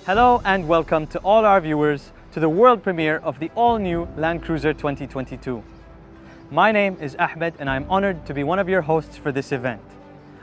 Hello and welcome to all our viewers to the world premiere of the all-new Land Cruiser 2022. My name is Ahmed and I'm honored to be one of your hosts for this event.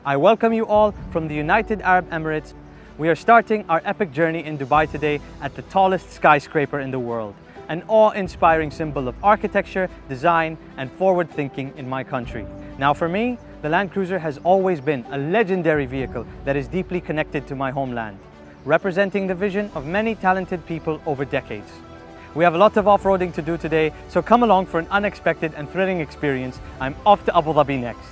I welcome you all from the United Arab Emirates. We are starting our epic journey in Dubai today at the tallest skyscraper in the world, an awe-inspiring symbol of architecture, design, and forward thinking in my country. Now for me, the Land Cruiser has always been a legendary vehicle that is deeply connected to my homeland, representing the vision of many talented people over decades. We have a lot of off-roading to do today, so come along for an unexpected and thrilling experience. I'm off to Abu Dhabi next.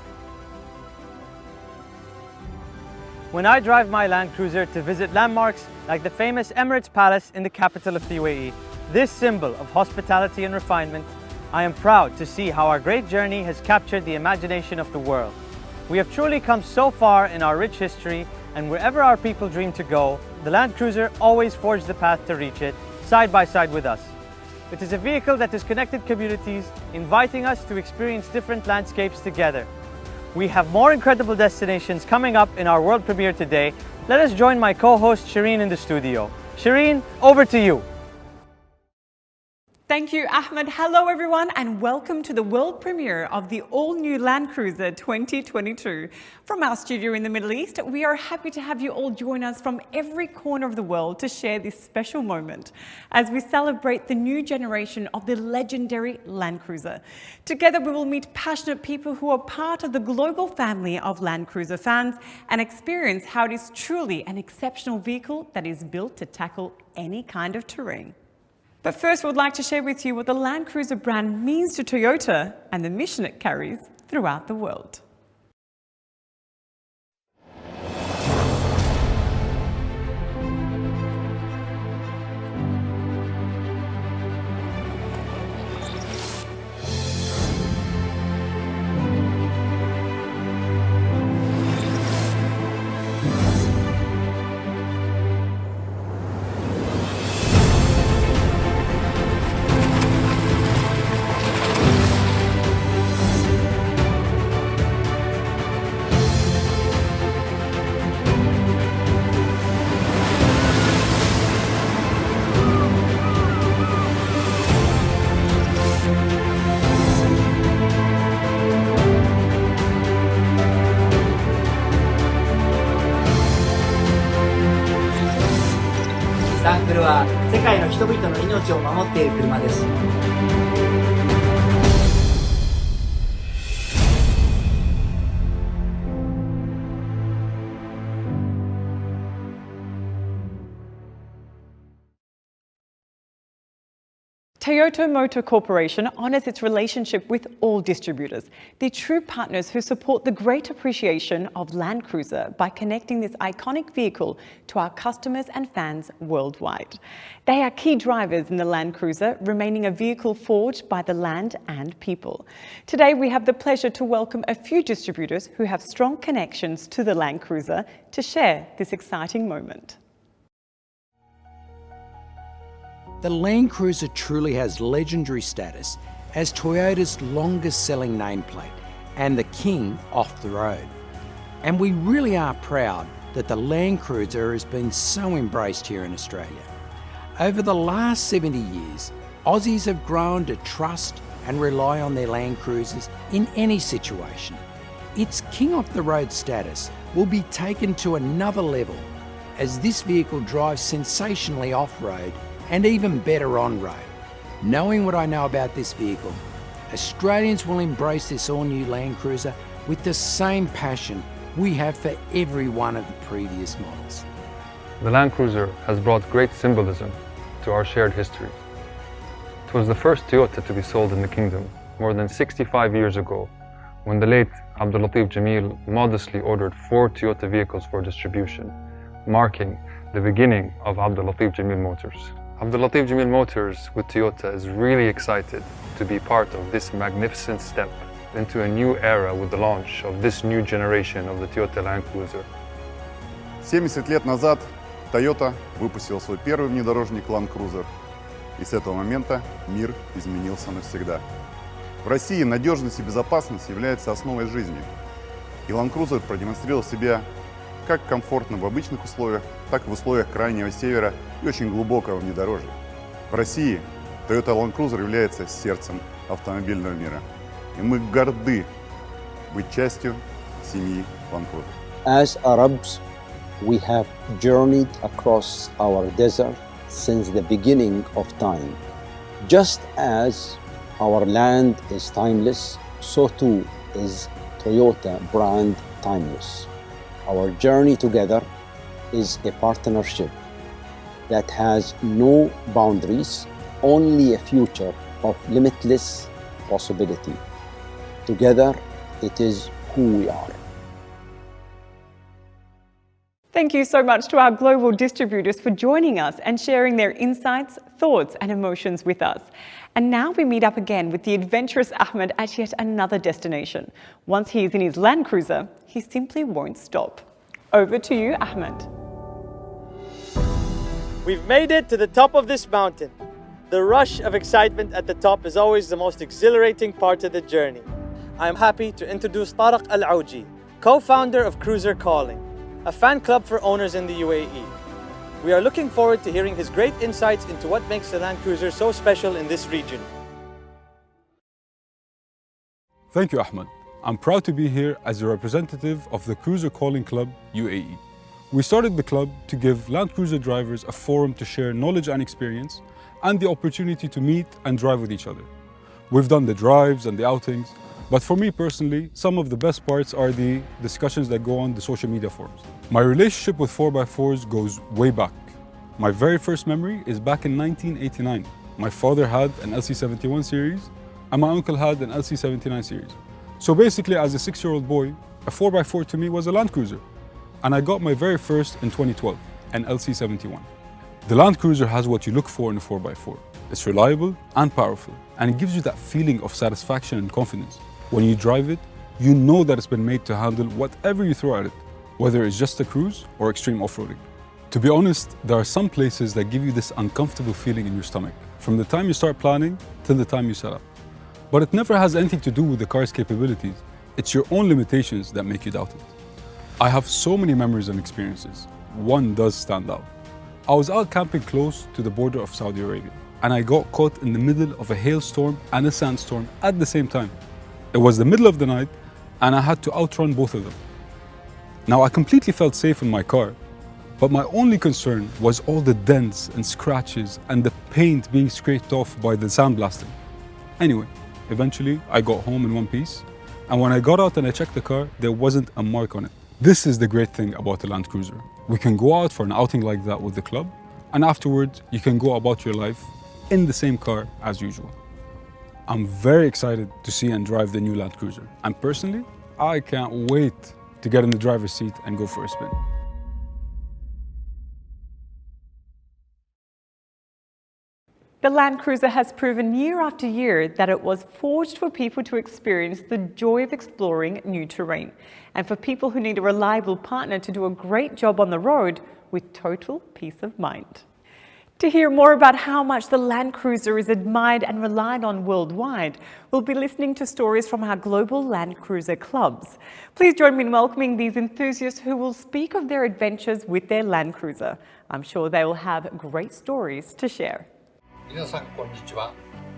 When I drive my Land Cruiser to visit landmarks like the famous Emirates Palace in the capital of the UAE, this symbol of hospitality and refinement, I am proud to see how our great journey has captured the imagination of the world. We have truly come so far in our rich history, and wherever our people dream to go, the Land Cruiser always forged the path to reach it, side by side with us. It is a vehicle that has connected communities, inviting us to experience different landscapes together. We have more incredible destinations coming up in our world premiere today. Let us join my co-host Shireen in the studio. Shireen, over to you. Thank you, Ahmed. Hello, everyone, and welcome to the world premiere of the all-new Land Cruiser 2022. From our studio in the Middle East, we are happy to have you all join us from every corner of the world to share this special moment as we celebrate the new generation of the legendary Land Cruiser. Together, we will meet passionate people who are part of the global family of Land Cruiser fans and experience how it is truly an exceptional vehicle that is built to tackle any kind of terrain. But first, we would like to share with you what the Land Cruiser brand means to Toyota and the mission it carries throughout the world.ランクルは世界の人々の命を守っている車です。Toyota Motor Corporation honors its relationship with all distributors, the true partners who support the great appreciation of Land Cruiser by connecting this iconic vehicle to our customers and fans worldwide. They are key drivers in the Land Cruiser, remaining a vehicle forged by the land and people. Today, we have the pleasure to welcome a few distributors who have strong connections to the Land Cruiser to share this exciting moment. The Land Cruiser truly has legendary status as Toyota's longest-selling nameplate and the king off the road. And we really are proud that the Land Cruiser has been so embraced here in Australia. Over the last 70 years, Aussies have grown to trust and rely on their Land Cruisers in any situation. Its king off the road status will be taken to another level as this vehicle drives sensationally off-road and even better on-road. Knowing what I know about this vehicle, Australians will embrace this all-new Land Cruiser with the same passion we have for every one of the previous models. The Land Cruiser has brought great symbolism to our shared history. It was the first Toyota to be sold in the kingdom more than 65 years ago, when the late Abdul Latif Jameel modestly ordered 4 Toyota vehicles for distribution, marking the beginning of Abdul Latif Jameel Motors. Abdul Latif Jameel Motors with Toyota is really excited to be part of this magnificent step into a new era with the launch of this new generation of the Toyota Land Cruiser. 70 лет назад Toyota выпустил свой первый внедорожник Land Cruiser, и с этого момента мир изменился навсегда. В России надежность и безопасность являются основой жизни, и Land Cruiser продемонстрировал себя как комфортно в обычных условиях, так и в условиях крайнего севера и очень глубокого внедорожья. В России Toyota Land Cruiser является сердцем автомобильного мира. И мы горды быть частью семьи Land Cruiser. As Arabs, we have journeyed across our desert since the beginning of time. Just as our land is timeless, so too is Toyota brand timeless. Our journey together is a partnership that has no boundaries, only a future of limitless possibility. Together, it is who we are. Thank you so much to our global distributors for joining us and sharing their insights, thoughts and emotions with us. And now we meet up again with the adventurous Ahmed at yet another destination. Once he is in his Land Cruiser, he simply won't stop. Over to you, Ahmed. We've made it to the top of this mountain. The rush of excitement at the top is always the most exhilarating part of the journey. I'm happy to introduce Tariq Al-Auji, co-founder of Cruiser Calling, a fan club for owners in the UAE. We are looking forward to hearing his great insights into what makes the Land Cruiser so special in this region. Thank you, Ahmed. I'm proud to be here as a representative of the Cruiser Calling Club UAE. We started the club to give Land Cruiser drivers a forum to share knowledge and experience and the opportunity to meet and drive with each other. We've done the drives and the outings, but for me personally, some of the best parts are the discussions that go on the social media forums. My relationship with 4x4s goes way back. My very first memory is back in 1989. My father had an LC71 series and my uncle had an LC79 series. So basically, as a 6-year-old boy, a 4x4 to me was a Land Cruiser. And I got my very first in 2012, an LC71. The Land Cruiser has what you look for in a 4x4. It's reliable and powerful, and it gives you that feeling of satisfaction and confidence. When you drive it, you know that it's been made to handle whatever you throw at it, whether it's just a cruise or extreme off-roading. To be honest, there are some places that give you this uncomfortable feeling in your stomach, from the time you start planning till the time you set up. But it never has anything to do with the car's capabilities. It's your own limitations that make you doubt it. I have so many memories and experiences. One does stand out. I was out camping close to the border of Saudi Arabia, and I got caught in the middle of a hailstorm and a sandstorm at the same time. It was the middle of the night, and I had to outrun both of them. Now, I completely felt safe in my car, but my only concern was all the dents and scratches and the paint being scraped off by the sandblasting. Anyway, eventually I got home in one piece, and when I got out and I checked the car, there wasn't a mark on it. This is the great thing about the Land Cruiser. We can go out for an outing like that with the club, and afterwards you can go about your life in the same car as usual. I'm very excited to see and drive the new Land Cruiser, and personally, I can't wait to get in the driver's seat and go for a spin. The Land Cruiser has proven year after year that it was forged for people to experience the joy of exploring new terrain, and for people who need a reliable partner to do a great job on the road with total peace of mind. To hear more about how much the Land Cruiser is admired and relied on worldwide, we'll be listening to stories from our global Land Cruiser clubs. Please join me in welcoming these enthusiasts who will speak of their adventures with their Land Cruiser. I'm sure they will have great stories to share. 皆さんこんにちは。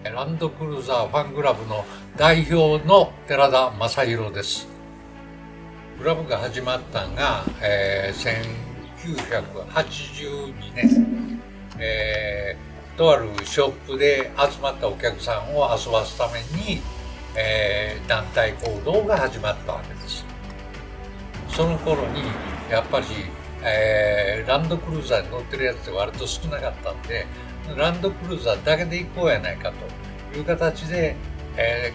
ランドクルーザーファンクラブの代表の寺田正宏です。クラブが始まったのが、1982年、とあるショップで集まったお客さんを遊ばすために、団体行動が始まったわけです。その頃にやっぱり、ランドクルーザーに乗ってるやつって割と少なかったんで、ランドクルーザーだけで行こうやないかという形で、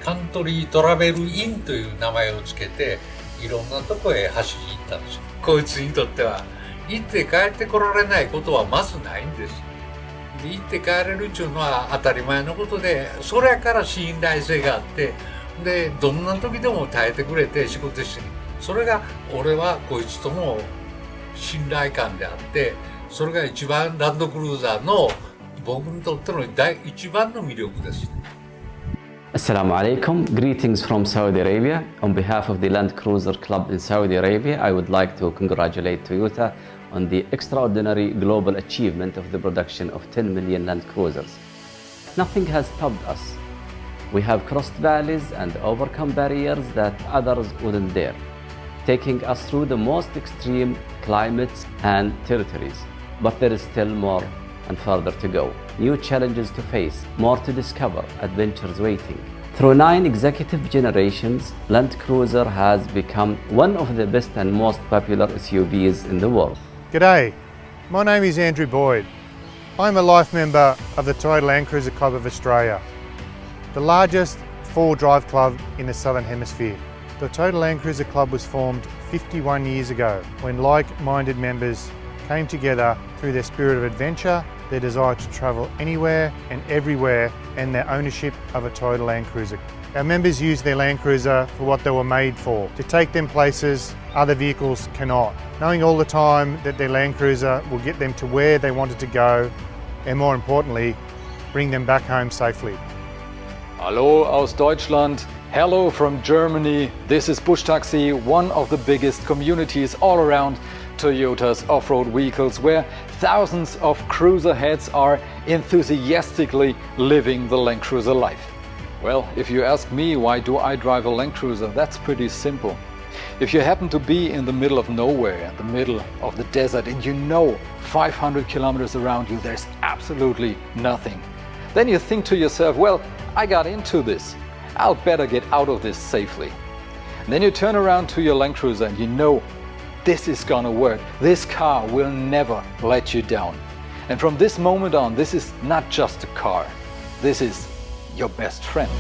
カントリートラベルインという名前をつけていろんなとこへ走りに行ったんですよ。こいつにとっては行って帰ってこられないことはまずないんです。で行って帰れるっていうのは当たり前のことで、それから信頼性があって、でどんな時でも耐えてくれて仕事してる。それが俺はこいつとの信頼感であって、それが一番ランドクルーザーの僕にとっての一番の魅力です。Assalamu alaikum, greetings from Saudi Arabia. On behalf of the Land Cruiser Club in Saudi Arabia, I would like to congratulate Toyota on the extraordinary global achievement of the production of 10 million Land Cruisers. Nothing has stopped us. We have crossed valleys and overcome barriers that others wouldn't dare, taking us through the most extreme climates and territories. But there is still more and further to go. New challenges to face, more to discover, adventures waiting. Through 9 executive generations, Land Cruiser has become one of the best and most popular SUVs in the world. G'day, my name is Andrew Boyd. I'm a life member of the Toyota Land Cruiser Club of Australia, the largest four-wheel drive club in the Southern Hemisphere. The Toyota Land Cruiser Club was formed 51 years ago when like-minded members came together through their spirit of adventure, their desire to travel anywhere and everywhere, and their ownership of a Toyota Land Cruiser. Our members use their Land Cruiser for what they were made for, to take them places other vehicles cannot, knowing all the time that their Land Cruiser will get them to where they wanted to go, and more importantly, bring them back home safely. Hallo aus Deutschland, hello from Germany. This is Bush Taxi, one of the biggest communities all around Toyota's off-road vehicles, where thousands of cruiser heads are enthusiastically living the Land Cruiser life. Well, if you ask me why do I drive a Land Cruiser, that's pretty simple. If you happen to be in the middle of nowhere, in the middle of the desert, and you know 500 kilometers around you there's absolutely nothing, then you think to yourself, well, I got into this, I'll better get out of this safely. And then you turn around to your Land Cruiser and you know this is gonna work. This car will never let you down. And from this moment on, this is not just a car, this is your best friend.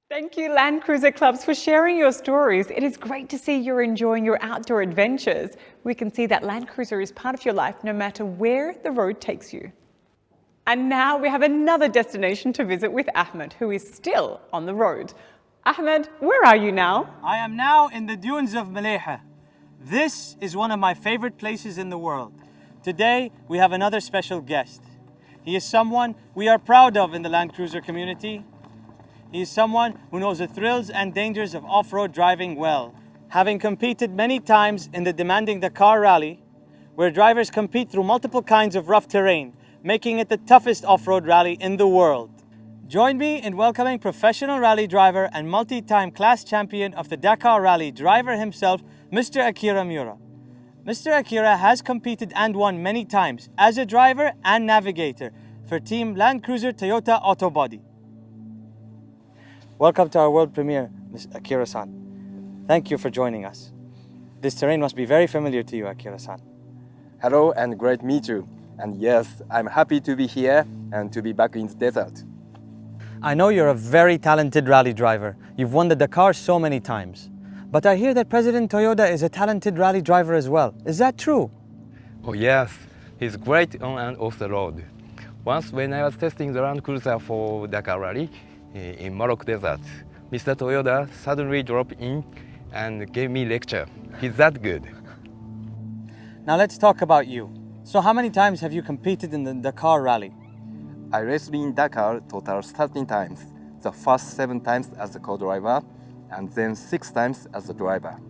Thank you, Land Cruiser Clubs, for sharing your stories. It is great to see you're enjoying your outdoor adventures. We can see that Land Cruiser is part of your life no matter where the road takes you. And now we have another destination to visit with Ahmed, who is still on the road. Ahmed, where are you now? I am now in the dunes of Maleha. This is one of my favorite places in the world. Today, we have another special guest. He is someone we are proud of in the Land Cruiser community. He is someone who knows the thrills and dangers of off-road driving well, having competed many times in the demanding Dakar Rally, where drivers compete through multiple kinds of rough terrain, making it the toughest off-road rally in the world. Join me in welcoming professional rally driver and multi-time class champion of the Dakar Rally driver himself, Mr. Akira Miura. Mr. Akira has competed and won many times as a driver and navigator for Team Land Cruiser Toyota Autobody. Welcome to our world premiere, Ms. Akira-san. Thank you for joining us. This terrain must be very familiar to you, Akira-san. Hello and great to meet you. And yes, I'm happy to be here and to be back in the desert. I know you're a very talented rally driver. You've won the Dakar so many times. But I hear that President Toyoda is a talented rally driver as well. Is that true? Oh yes, he's great on and off the road. Once when I was testing the Land Cruiser for Dakar Rally in Morocco Desert, Mr. Toyoda suddenly dropped in and gave me a lecture. He's that good. Now let's talk about you. So how many times have you competed in the Dakar Rally? I raced in Dakar total 13 times. The first 7 times as a co-driver and then 6 times as a driver.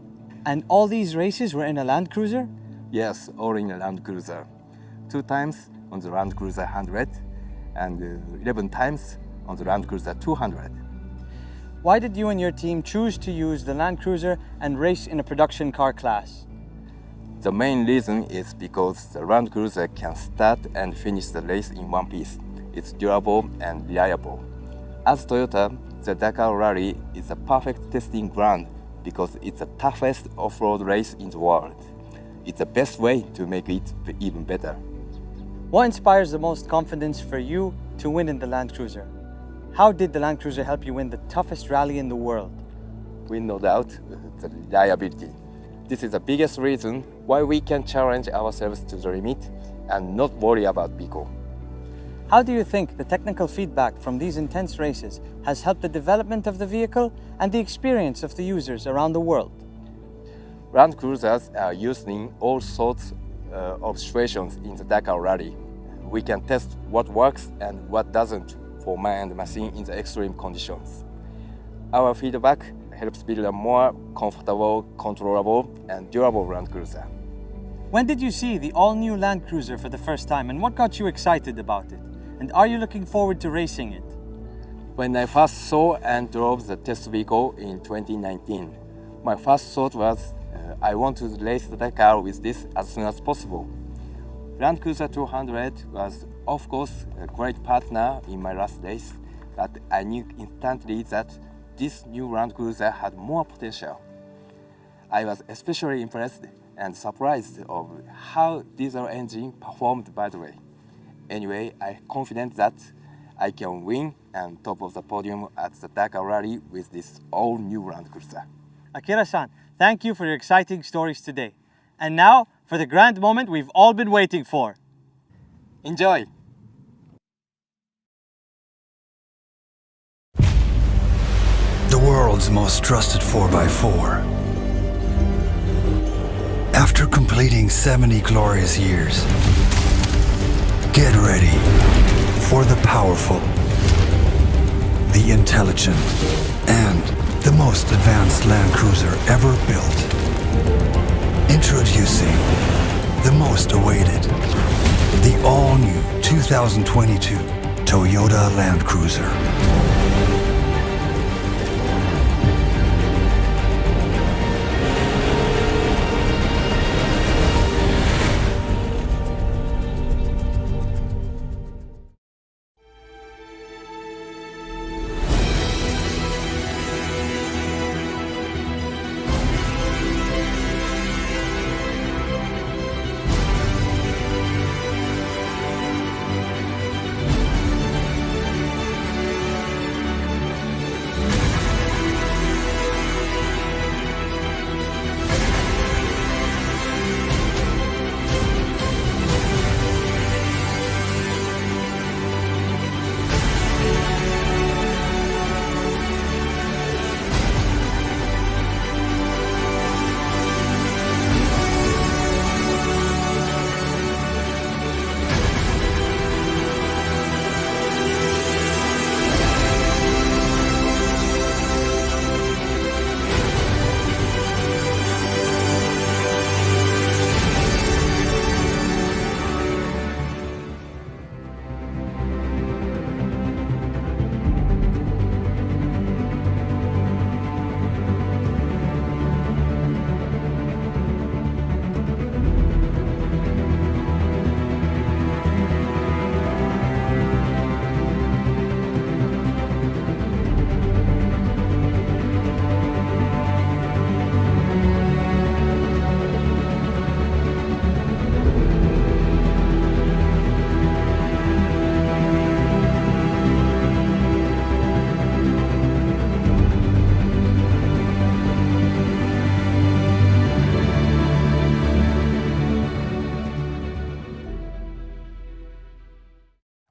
And all these races were in a Land Cruiser? Yes, all in a Land Cruiser. 2 times on the Land Cruiser 100 and 11 times on the Land Cruiser 200. Why did you and your team choose to use the Land Cruiser and race in a production car class? The main reason is because the Land Cruiser can start and finish the race in one piece. It's durable and reliable. As Toyota, the Dakar Rally is a perfect testing ground because it's the toughest off-road race in the world. It's the best way to make it even better. What inspires the most confidence for you to win in the Land Cruiser? How did the Land Cruiser help you win the toughest rally in the world? With no doubt, the reliability. This is the biggest reason why we can challenge ourselves to the limit and not worry about people. How do you think the technical feedback from these intense races has helped the development of the vehicle and the experience of the users around the world? Land Cruisers are used in all sorts of situations in the Dakar Rally. We can test what works and what doesn't for man and machine in the extreme conditions. Our feedback helps build a more comfortable, controllable, and durable Land Cruiser. When did you see the all-new Land Cruiser for the first time, and what got you excited about it? And are you looking forward to racing it? When I first saw and drove the test vehicle in 2019, my first thought was I want to race the Dakar with this as soon as possible. Land Cruiser 200 was, of course, a great partner in my last race, but I knew instantly that this new Land Cruiser had more potential. I was especially impressed and surprised of how diesel engine performed, by the way. Anyway, I'm confident that I can win and top of the podium at the Dakar Rally with this all-new Land Cruiser. Akira-san, thank you for your exciting stories today. And now, for the grand moment we've all been waiting for. Enjoy! The world's most trusted 4x4. After completing 70 glorious years, get ready for the powerful, the intelligent, and the most advanced Land Cruiser ever built. Introducing the most awaited, the all-new 2022 Toyota Land Cruiser.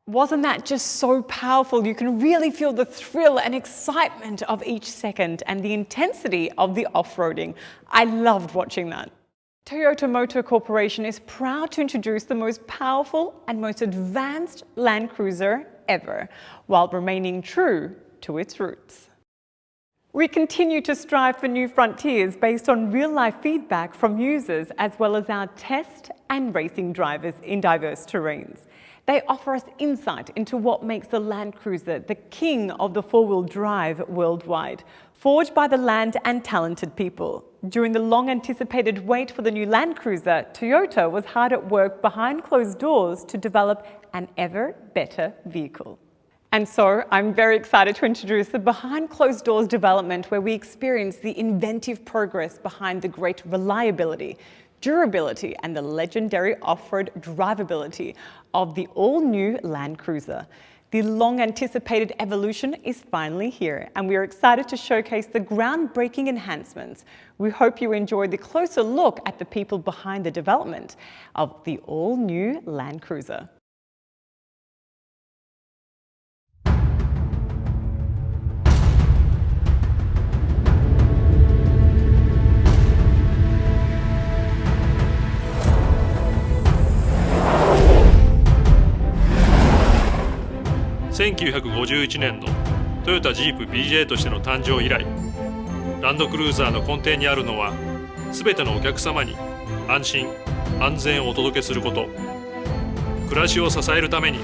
Wasn't that just so powerful? You can really feel the thrill and excitement of each second and the intensity of the off-roading. I loved watching that. Toyota Motor Corporation is proud to introduce the most powerful and most advanced Land Cruiser ever, while remaining true to its roots. We continue to strive for new frontiers based on real-life feedback from users, as well as our test and racing drivers in diverse terrains. They offer us insight into what makes the Land Cruiser the king of the four-wheel drive worldwide, forged by the land and talented people. During the long-anticipated wait for the new Land Cruiser, Toyota was hard at work behind closed doors to develop an ever better vehicle. And so I'm very excited to introduce the behind closed doors development, where we experience the inventive progress behind the great reliability, durability, and the legendary off-road drivability of the all-new Land Cruiser. The long-anticipated evolution is finally here, and we are excited to showcase the groundbreaking enhancements. We hope you enjoyed the closer look at the people behind the development of the all-new Land Cruiser. 1951年のトヨタジープ BJ としての誕生以来、ランドクルーザーの根底にあるのは、全てのお客様に安心安全をお届けすること、暮らしを支えるために、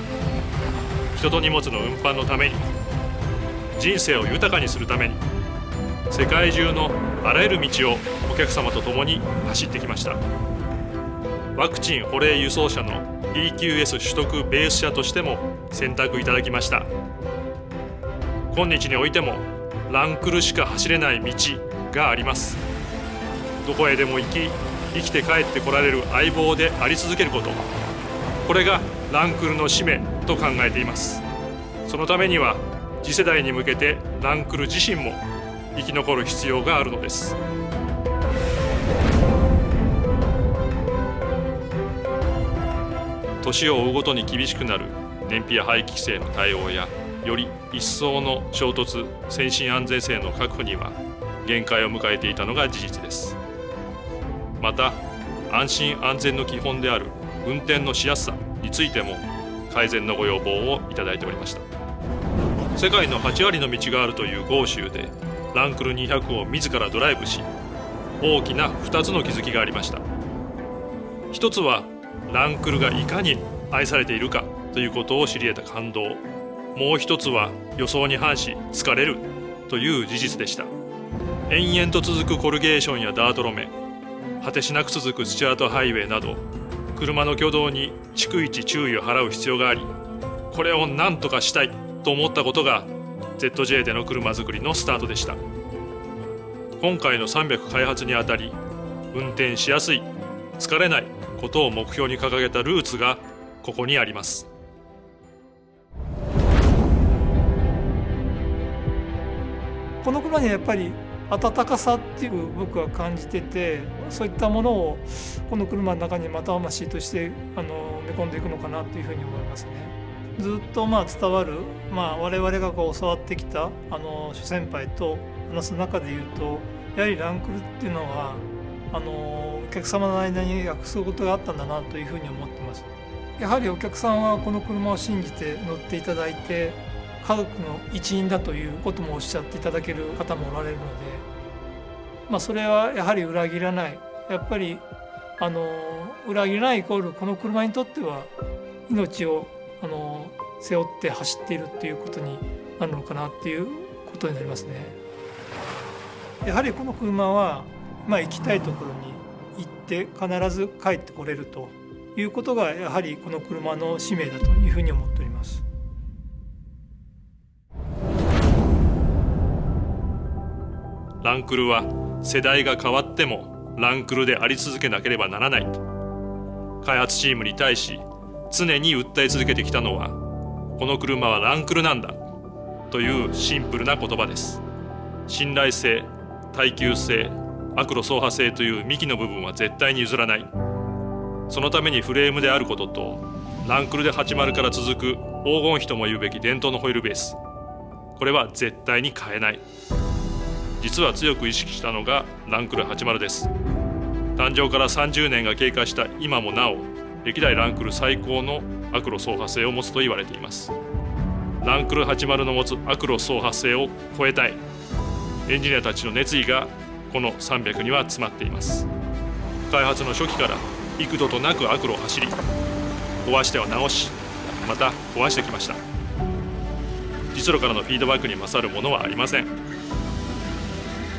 人と荷物の運搬のために、人生を豊かにするために、世界中のあらゆる道をお客様と共に走ってきました。ワクチン保冷輸送車の PQS 取得ベース車としても選択いただきました。今日においてもランクルしか走れない道があります。どこへでも行き、生きて帰ってこられる相棒であり続けること、これがランクルの使命と考えています。そのためには次世代に向けてランクル自身も生き残る必要があるのです。年を追うごとに厳しくなる燃費や排気規制の対応や、より一層の衝突・先進安全性の確保には限界を迎えていたのが事実です。また、安心安全の基本である運転のしやすさについても改善のご要望をいただいておりました。世界の8割の道があるという豪州でランクル200を自らドライブし、大きな2つの気づきがありました。一つはランクルがいかに愛されているかということを知り得た感動、もう一つは予想に反し疲れるという事実でした。延々と続くコルゲーションやダート路面、果てしなく続くスチュアートハイウェイなど、車の挙動に逐一注意を払う必要があり、これを何とかしたいと思ったことが ZJ での車作りのスタートでした。今回の300開発にあたり、運転しやすい、疲れないことを目標に掲げたルーツがここにあります。この車にはやっぱり温かさっていう僕は感じてて、そういったものをこの車の中にまた魂として埋め込んでいくのかなというふうに思いますね。ずっと伝わる、我々が教わってきた諸先輩と話す中で言うと、やはりランクルっていうのはお客様の間に約束事があったんだなというふうに思ってます。やはりお客さんはこの車を信じて乗っていただいて、家族の一員だということもおっしゃっていただける方もおられるので、それはやはり裏切らない、やっぱり裏切らないイコールこの車にとっては命を背負って走っているっていうことになるのかなっていうことになりますね。やはりこの車は、行きたいところに行って必ず帰ってこれるということがやはりこの車の使命だというふうに思っております。ランクルは世代が変わってもランクルであり続けなければならないと開発チームに対し常に訴え続けてきたのは、この車はランクルなんだというシンプルな言葉です。信頼性、耐久性、アクロ走破性という幹の部分は絶対に譲らない。そのためにフレームであることと、ランクルで80から続く黄金比とも言うべき伝統のホイールベース、これは絶対に変えない。実は強く意識したのがランクル80です。誕生から30年が経過した今もなお、歴代ランクル最高のアクロ走破性を持つと言われています。ランクル80の持つアクロ走破性を超えたい、エンジニアたちの熱意がこの300には詰まっています。開発の初期から幾度となくアクロを走り、壊しては直し、また壊してきました。実路からのフィードバックに勝るものはありません。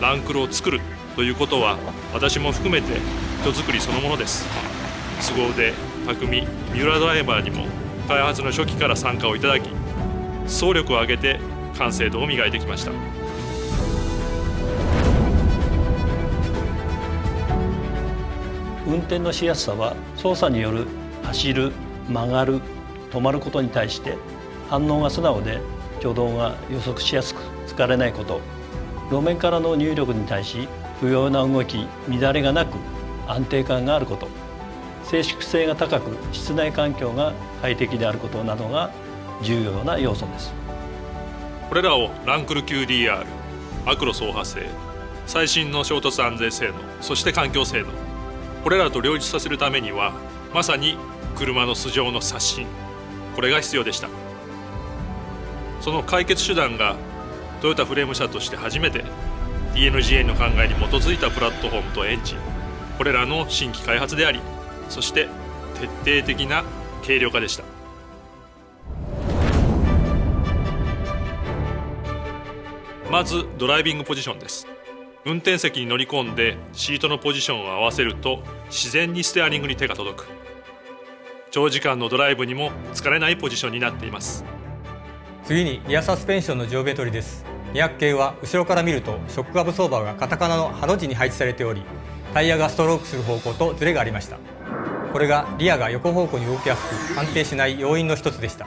ランクルを作るということは、私も含めて人作りそのものです。凄腕、匠、三浦ドライバーにも開発の初期から参加をいただき、総力を挙げて完成度を磨いてきました。運転のしやすさは操作による走る、曲がる、止まることに対して反応が素直で挙動が予測しやすく疲れないこと、路面からの入力に対し不要な動き、乱れがなく安定感があること、静粛性が高く室内環境が快適であることなどが重要な要素です。これらをランクル QDR、アクロ走破性、最新の衝突安全性能、そして環境性能、これらと両立させるためには、まさに車の素性の刷新、これが必要でした。その解決手段がトヨタフレーム社として初めて DNGA の考えに基づいたプラットフォームとエンジン、これらの新規開発であり、そして徹底的な軽量化でした。まずドライビングポジションです。運転席に乗り込んでシートのポジションを合わせると自然にステアリングに手が届く。長時間のドライブにも疲れないポジションになっています。次にリアサスペンションの上下取りです。200系は後ろから見るとショックアブソーバーがカタカナのハの字に配置されており、タイヤがストロークする方向とズレがありました。これがリアが横方向に動きやすく安定しない要因の一つでした。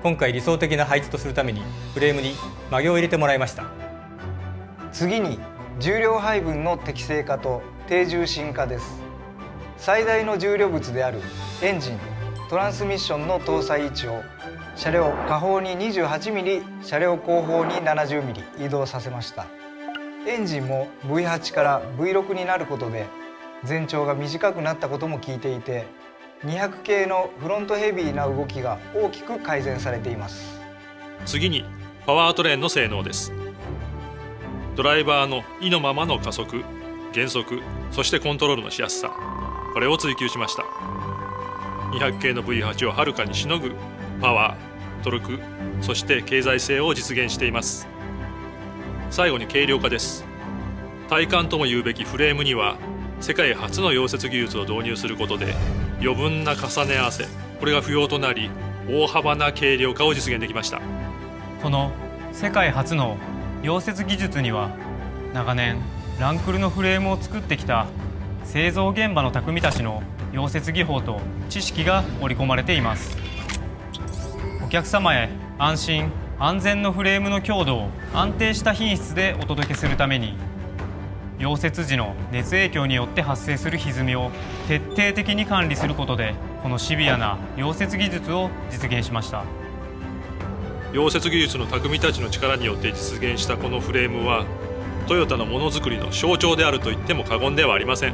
今回理想的な配置とするためにフレームに曲げを入れてもらいました。次に重量配分の適正化と低重心化です。最大の重量物であるエンジン、トランスミッションの搭載位置を車両下方に 28mm、車両後方に 70mm 移動させました。エンジンも V8 から V6 になることで全長が短くなったことも効いていて、200系のフロントヘビーな動きが大きく改善されています。次にパワートレーンの性能です。ドライバーの意のままの加速、減速、そしてコントロールのしやすさ、これを追求しました。200系の V8 をはるかにしのぐパワー、トルク、そして経済性を実現しています。最後に軽量化です。体感とも言うべきフレームには世界初の溶接技術を導入することで余分な重ね合わせ、これが不要となり大幅な軽量化を実現できました。この世界初の溶接技術には長年ランクルのフレームを作ってきた製造現場の匠たちの溶接技法と知識が織り込まれています。お客様へ安心安全のフレームの強度を安定した品質でお届けするために、溶接時の熱影響によって発生する歪みを徹底的に管理することで、このシビアな溶接技術を実現しました。溶接技術の匠たちの力によって実現したこのフレームはトヨタのものづくりの象徴であると言っても過言ではありません。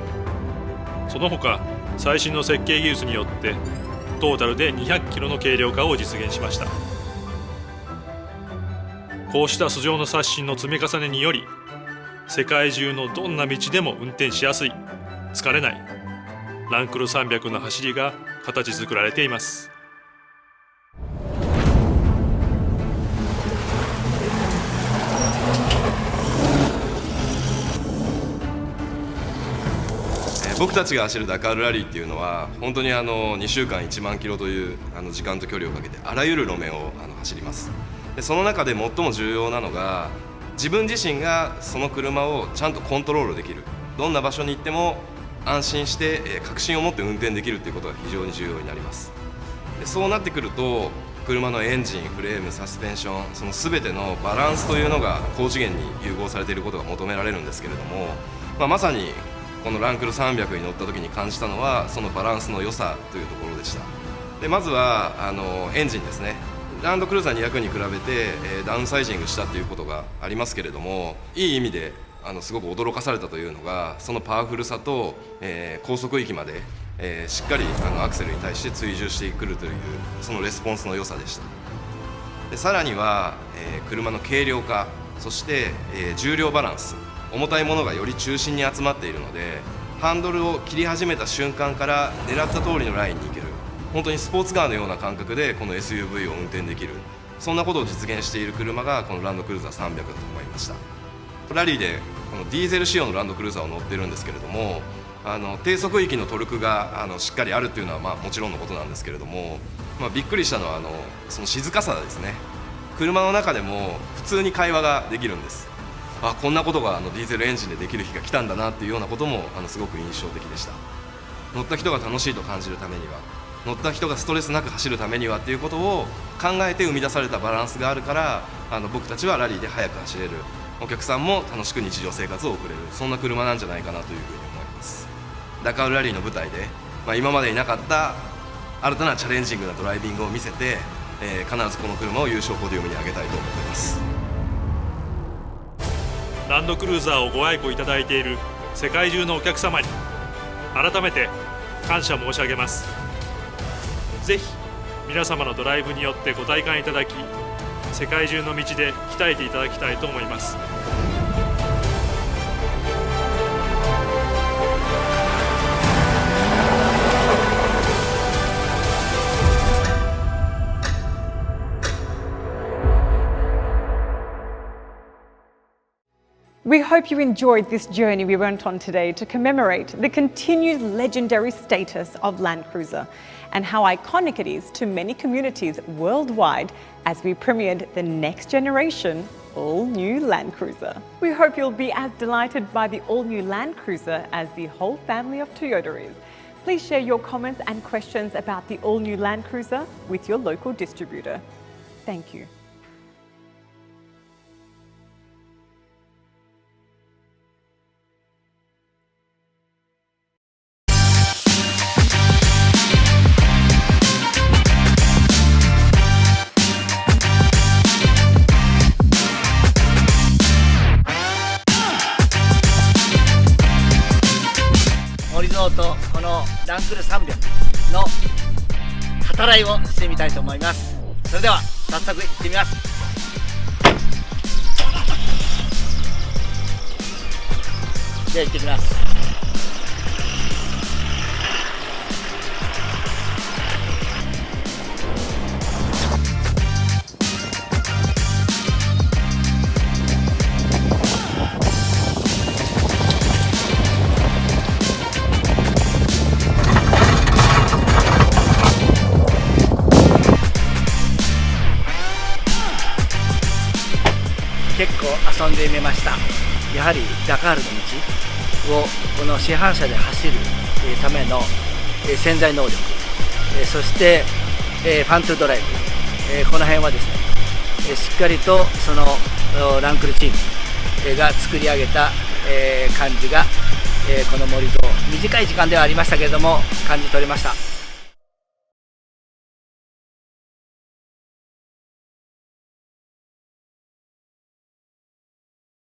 その他最新の設計技術によってトータルで200キロの軽量化を実現しました。こうした素性の刷新の積み重ねにより、世界中のどんな道でも運転しやすい、疲れないランクル300の走りが形作られています。僕たちが走るダカールラリーっていうのは本当に2週間1万キロという時間と距離をかけてあらゆる路面を走ります。でその中で最も重要なのが自分自身がその車をちゃんとコントロールできる、どんな場所に行っても安心して確信を持って運転できるということが非常に重要になります。でそうなってくると車のエンジン、フレーム、サスペンション、その全てのバランスというのが高次元に融合されていることが求められるんですけれども、まさにこのランクル300に乗った時に感じたのはそのバランスの良さというところでした。でまずはエンジンですね。ランドクルーザー200に比べてダウンサイジングしたということがありますけれども、いい意味ですごく驚かされたというのがそのパワフルさと、高速域まで、しっかりアクセルに対して追従してくるというそのレスポンスの良さでした。でさらには、車の軽量化、そして、重量バランス、重たいものがより中心に集まっているのでハンドルを切り始めた瞬間から狙った通りのラインに行ける、本当にスポーツカーのような感覚でこの SUV を運転できる、そんなことを実現している車がこのランドクルーザー300だと思いました。ラリーでこのディーゼル仕様のランドクルーザーを乗ってるんですけれども、低速域のトルクがしっかりあるっていうのはもちろんのことなんですけれども、びっくりしたのはその静かさですね。車の中でも普通に会話ができるんです。こんなことがディーゼルエンジンでできる日が来たんだなっていうようなこともすごく印象的でした。乗った人が楽しいと感じるためには、乗った人がストレスなく走るためにはっていうことを考えて生み出されたバランスがあるから僕たちはラリーで速く走れる、お客さんも楽しく日常生活を送れる、そんな車なんじゃないかなというふうに思います。ダカールラリーの舞台で、今までになかった新たなチャレンジングなドライビングを見せて、必ずこの車を優勝ポディウムに上げたいと思っています。ランドクルーザーをご愛顧いただいている世界中のお客様に改めて感謝申し上げます。ぜひ皆様のドライブによってご体感いただき、世界中の道で鍛えていただきたいと思います。We hope you enjoyed this journey we went on today to commemorate the continued legendary status of Land Cruiser and how iconic it is to many communities worldwide as we premiered the next generation all-new Land Cruiser. We hope you'll be as delighted by the all-new Land Cruiser as the whole family of Toyota is. Please share your comments and questions about the all-new Land Cruiser with your local distributor. Thank you. Morizoとこのランクル300の語らいをしてみたいと思います。それでは早速行ってみます。では行ってきます。結構遊んでみました。やはりダカールの道をこの市販車で走るための潜在能力、そしてファントゥドライブ、この辺はですね、しっかりとそのランクルチームが作り上げた感じがこの森蔵、短い時間ではありましたけれども感じ取れました。